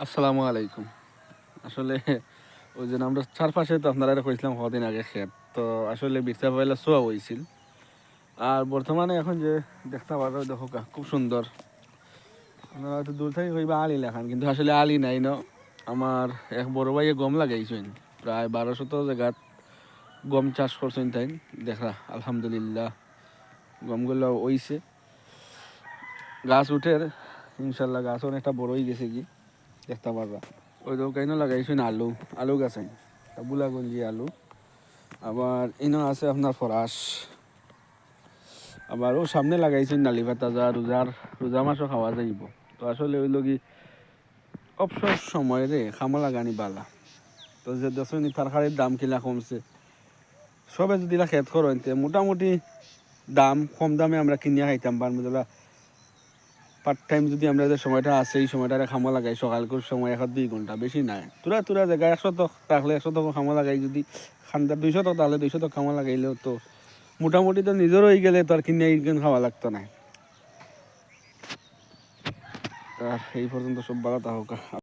আসসালামু আলাইকুম। আসলে ওই যে আমরা চারপাশে তো আপনারা কইছিলাম কদিন আগে ক্ষেত তো আসলে বিরসা পয়লা সোয়া হয়েছিল। আর বর্তমানে এখন যে দেখতে পারো দেখো খুব সুন্দর। আপনারা হয়তো দূর থেকে কইবা আলি লেখান কিন্তু আসলে আলি নাই ন। আমার এক বড় ভাইয়ে গম লাগাইছেন প্রায় 1200 জায়গাত গম চাষ করছেন তাই দেখা আলহামদুলিল্লাহ গমগুলো হইছে গাছ উঠের ইনশাল্লাহ গাছ অনেকটা বড় হয়ে গেছে কি দেখতে পারবা। ওই তো কেন লাগাইছেন আলু আলু গাছ বুলাগঞ্জি আলু আবার ইনো আছে আপনার ফরাস আবার ও সামনে লাগাইছেন নালি পাতা যা রোজা মাছও খাওয়া যাইব। তো আসলে ওই লগি অবসর সময় রে খামা লাগানি বালা। তো যে দেখুন তরকারির দাম কিলা কমছে সবে যদি খেত করেন মোটামুটি দাম কম দামে আমরা কিনিয়া খাইতাম পারবো। পার্ট টাইম যদি আমরা যে সময়টা আছে এই সময়টা খামা লাগাই সকালকার সময় 1-2 ঘন্টা বেশি নাই তুরা জায়গায় 100 রাখলে 100 খামা লাগাই যদি খান্দার 200 তাহলে 200 খামা লাগাইলেও তো মোটামুটি তো নিজেরও হয়ে গেলে তো আর কিনে খাওয়া লাগতো না। আর এই পর্যন্ত সব ভালো থাকুক।